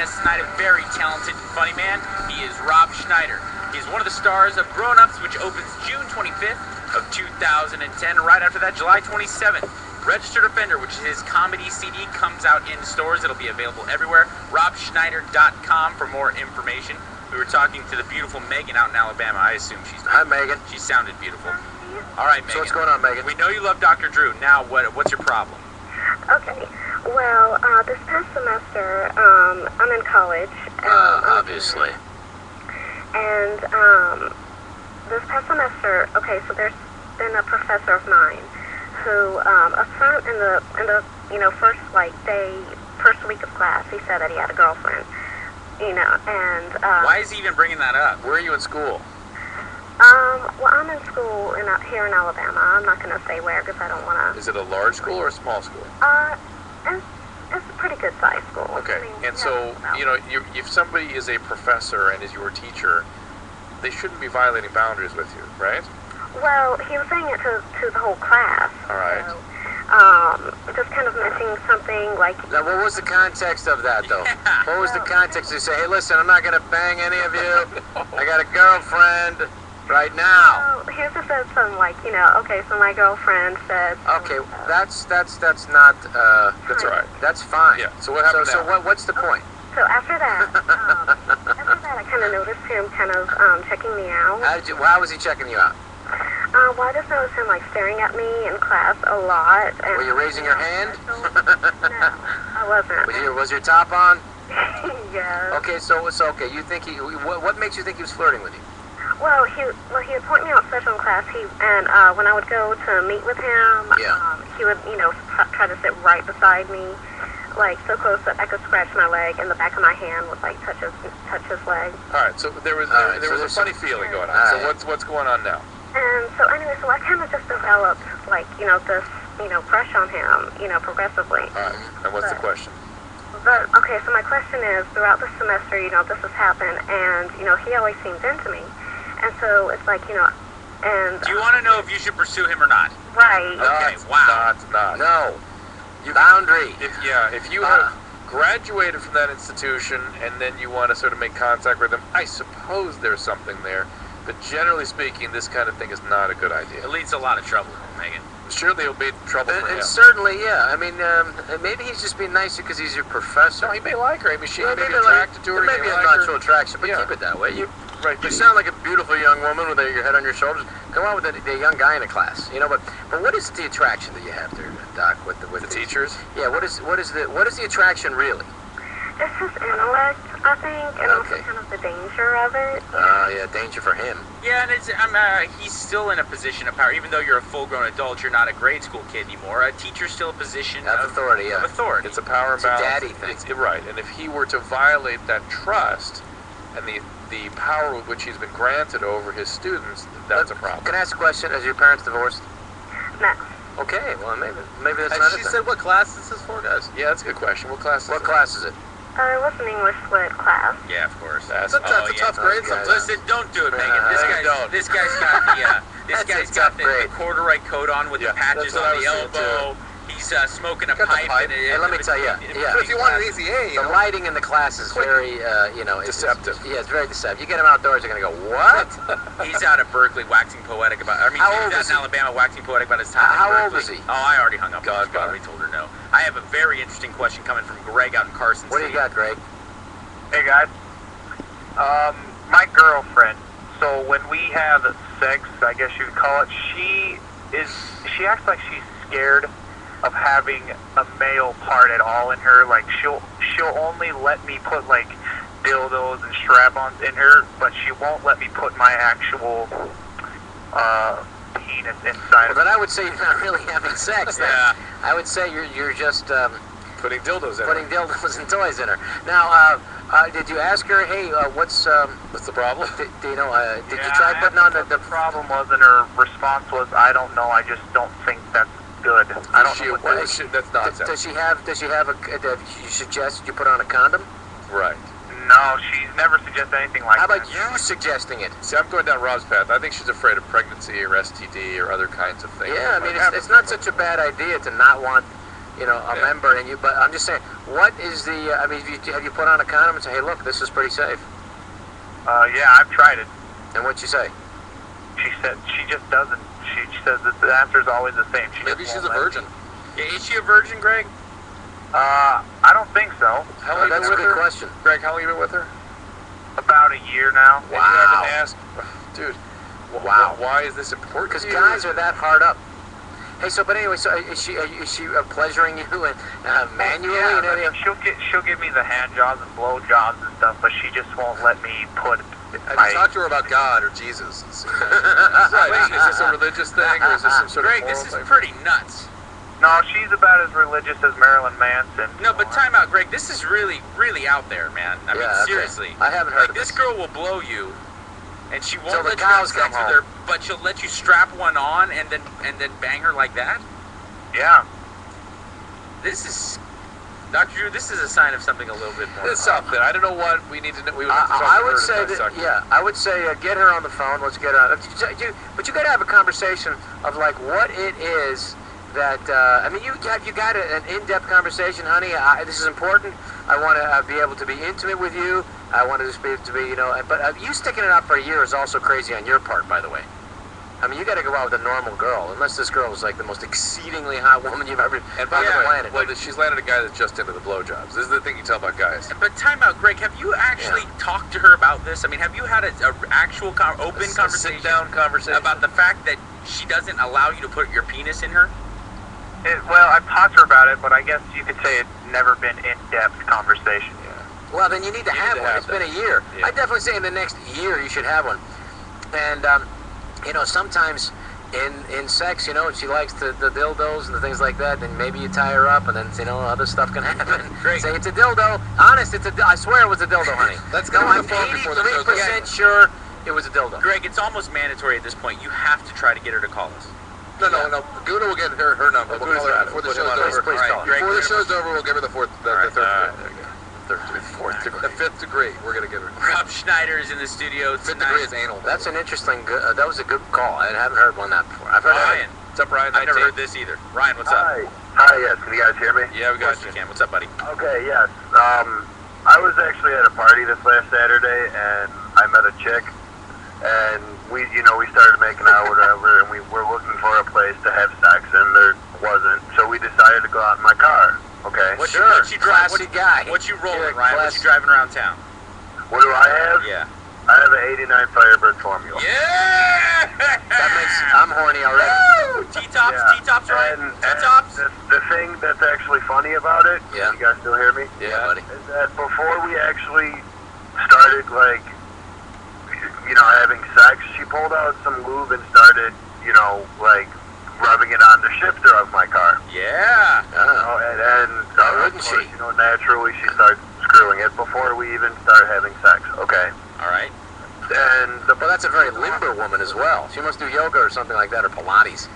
guest tonight, a very talented and funny man. He is Rob Schneider. He's one of the stars of Grown Ups, which opens June 25th of 2010. Right after that, July 27th, Registered Offender, which is his comedy CD, comes out in stores. It'll be available everywhere. RobSchneider.com for more information. We were talking to the beautiful Megan out in Alabama. I assume she's... Hi, Megan. She sounded beautiful. All right, Megan. So what's going on, Megan? We know you love Dr. Drew. Now, what's your problem? Okay. Well, this past semester, I'm in college. Obviously. And this past semester, okay, so there's been a professor of mine who affirmed in the first week of class, he said that he had a girlfriend. And why is he even bringing that up? Where are you in school? Well, I'm in school here in Alabama. I'm not going to say where because I don't want to. Is it a large school or a small school? It's a pretty good sized school. Okay, I mean, and so, if somebody is a professor and is your teacher, they shouldn't be violating boundaries with you, right? Well, he was saying it to the whole class. All right. So, just kind of mentioning something like... Now, what was the context of that, though? Yeah. What was the context? You say, hey, listen, I'm not going to bang any of you. I got a girlfriend right now. So, here's just some, okay, so my girlfriend said... Okay, that's not... That's all right. That's fine. Yeah, so what happened So now? what's the point? So after that, I kind of noticed him kind of checking me out. How was he checking you out? Well, I just noticed him staring at me in class a lot. And, Were you raising your hand? No, I wasn't. Was your top on? Yes. Okay, so it's okay. You think what makes you think he was flirting with you? Well, he would point me out special in class. When I would go to meet with him, he would try to sit right beside me, so close that I could scratch my leg, and the back of my hand would touch his leg. All right, so there was a funny feeling going on. So what's going on now? And so anyway, so I kind of just developed this crush on him, progressively. All right, and what's the question? But okay, so my question is, throughout the semester, this has happened, and he always seemed into me, and so it's and. Do you want to know if you should pursue him or not? Right. Okay. Wow. Not. No. Boundary. If you have graduated from that institution and then you want to sort of make contact with them, I suppose there's something there. But generally speaking, this kind of thing is not a good idea. It leads to a lot of trouble, Megan. Surely it'll be trouble for him. And certainly, yeah. I mean, maybe he's just being nice because he's your professor. No, he may like her. I mean, she may be maybe attracted to her. There may be a natural attraction, but keep it that way. You sound like a beautiful young woman with your head on your shoulders. Go on with a young guy in a class, But what is the attraction that you have there, Doc, with the teachers? Yeah. What is the attraction really? It's his intellect, I think, and also kind of the danger of it. Yeah, danger for him. Yeah, and he's still in a position of power. Even though you're a full-grown adult, you're not a grade school kid anymore. A teacher's still a position of authority. Yeah. Of authority. It's a power imbalance. It's a daddy thing. Right, and if he were to violate that trust and the power with which he's been granted over his students, that's a problem. Can I ask a question? Is your parents divorced? No. Okay, well maybe that's Has not she it. said what class this is for, guys? Yeah, that's a good question. What class is it? It was an English lit class. Yeah, of course. That's a tough grade sometimes. Listen, don't do it, Megan. This guy's got the corduroy coat on with the patches on the elbow. He's smoking a pipe. Hey, let me tell you. If you want an easy A, the lighting in the class is very, deceptive. It's very deceptive. You get him outdoors, you're gonna go, what? He's out at Berkeley waxing poetic about. He's out in Alabama waxing poetic about his time. How old is he? Oh, I already hung up. I already told her no. I have a very interesting question coming from Greg out in Carson City. What do you got, Greg? Hey guys. My girlfriend. So when we have sex, I guess you would call it, she acts like she's scared of having a male part at all in her. She'll only let me put dildos and strap-ons in her, but she won't let me put my actual penis inside. Well, then I would say you're not really having sex. Then. Yeah. I would say you're just putting dildos in putting dildos and toys in her. Now, did you ask her, hey, what's the problem? Did you try putting on the problem was, and her response was, I don't know, I just don't think that's good. I don't know what that is. That's nonsense. Does she have you suggest you put on a condom? Right. No, she's never suggested anything like that. How about you suggesting it? See, I'm going down Rob's path. I think she's afraid of pregnancy or STD or other kinds of things. Yeah, I mean, it's not such a bad idea to not want, a member, and but I'm just saying, what is the? I mean, have you put on a condom and say, hey, look, this is pretty safe? Yeah, I've tried it. And what'd she say? She said she just doesn't. She says that the answer is always the same. Maybe she's a virgin. Yeah, is she a virgin, Greg? I don't think so. How long That's you a been good with her? question. Greg, how long you been with her? About a year now. Wow. And you haven't asked, dude. Wow. Why is this important? Because to you? guys are that hard up. Hey, but anyway, so is she pleasuring you and manually? Yeah, and I mean, she'll give me the hand jobs and blow jobs and stuff, but she just won't let me put. Have you talked to her about God or Jesus? Is this a religious thing, or is this some sort Greg, of this moral is thing? pretty nuts. No, she's about as religious as Marilyn Manson. No, but time out, Greg. This is really, really out there, man. I mean, okay. seriously. I haven't heard of this this. girl will blow you, and she won't Till the let you have cows come sex with her, but she'll let you strap one on and then bang her like that. Yeah. This is, Dr. Drew. This is a sign of something a little bit more. It's something. I don't know what we need to know. We would have to talk I to her would to say that, dissect it. yeah, I would say get her on the phone. Let's get her. But you got to have a conversation of like what it is that. I mean, you got an in-depth conversation, honey. This is important. I want to be able to be intimate with you. I want to just be to be, But you sticking it out for a year is also crazy on your part, by the way. I mean, you got to go out with a normal girl, unless this girl is like the most exceedingly hot woman you've ever And on the planet. well, she's landed a guy that's just into the blowjobs. This is the thing you tell about guys. But time out, Greg. Have you actually talked to her about this? I mean, have you had an actual open conversation, sit-down conversation about the fact that she doesn't allow you to put your penis in her? Well, I've talked to her about it, but I guess you could say it's never been in-depth conversation. Well, then you need to have one. It's been a year. Yeah. I definitely say in the next year you should have one. And sometimes in sex, if she likes the dildos and the things like that, then maybe you tie her up, and then other stuff can happen. Great. Say it's a dildo. Honest, I swear it was a dildo, honey. Let's No, go on I'm the phone before the show 83% sure it was a dildo. Greg, it's almost mandatory at this point. You have to try to get her to call us. No. Gouda will get her number. We'll call her before the show's over. Please call her. Before the show's over, we'll give her the third degree. Fourth degree. The fifth degree, we're going to give her. Rob Schneider is in the studio Fifth degree is tonight. anal. That's an interesting. That was a good call. I haven't heard one that before. I've heard Ryan. What's up, Ryan? I've never 19? heard this either. Ryan, what's up? Hi, yes. Can you guys hear me? Yeah, we Of got course you. you can. What's up, buddy? Okay, yes. I was actually at a party this last Saturday, and I met a chick, and we started making out, whatever, and we were looking for a place to have sex, and there wasn't, so we decided to go out in my car. Okay. What Sure. you drive? Classy guy. What you rolling, You're a Ryan? What classy- you driving around town? What do I have? Yeah. I have an '89 Firebird Formula. Yeah! That makes. I'm horny already. Woo! T-tops, Yeah. T-tops, Ryan. And T-tops. the thing that's actually funny about it, Yeah. you guys still hear me? Yeah, buddy. Is that before we actually started, having sex, she pulled out some lube and started, rubbing it on the shifter of my car. Yeah. Oh. And Why of wouldn't course, she? naturally she starts screwing it before we even start having sex. Okay. All right. And Well, that's a very limber woman as well. She must do yoga or something like that, or Pilates.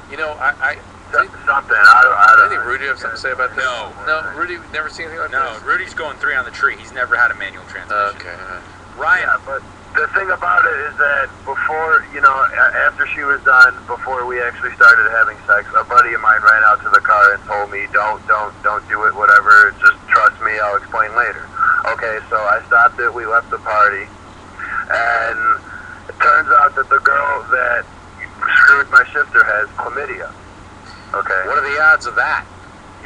something. I I don't think Rudy have something to say about that. No, Rudy never seen anything like No, this. Rudy's going 3 on the tree. He's never had a manual transmission. Okay. Ryan. Yeah, but the thing about it is that before, after she was done, before we actually started having sex, a buddy of mine ran out to the car and told me, don't do it, whatever, just trust me, I'll explain later. Okay, so I stopped it, we left the party, and it turns out that the girl that screwed my shifter has chlamydia. Okay. What are the odds of that?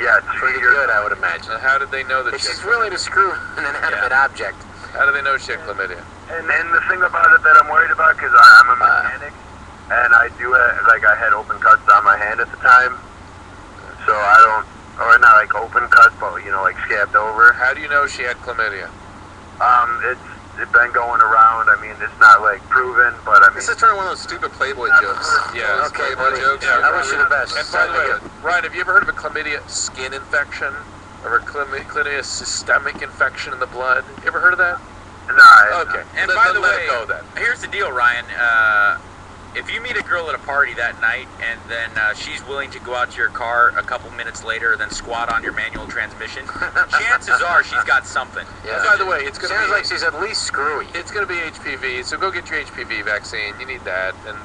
Yeah, Pretty good, I would imagine. How did they know that If she she's had willing to screw an inanimate object. How do they know she had chlamydia? And the thing about it that I'm worried about, because I'm a mechanic, and I do I had open cuts on my hand at the time, so I don't, or not like open cuts, but scabbed over. How do you know she had chlamydia? It's been going around. I mean, it's not proven, but I mean, This is turning one of those stupid Playboy jokes. Yeah. Those Okay, Playboy buddy. jokes. Yeah. I wish you the best. And by the way, Ryan, have you ever heard of a chlamydia skin infection? Or a chlamydia systemic infection in the blood? You ever heard of that? nah. Okay. And Let- by let- the let way, it go then. here's the deal, Ryan. If you meet a girl at a party that night and then she's willing to go out to your car a couple minutes later and then squat on your manual transmission, chances are she's got something. Yeah. By the way, it's going to Sounds be like she's at least screwy. It's going to be HPV, so go get your HPV vaccine. You need that, and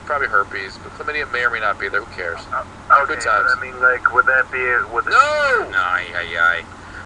probably herpes, but chlamydia may or may not be there. Who cares? Okay, Good times. but I mean, like, would that be? No! Aye, aye, aye.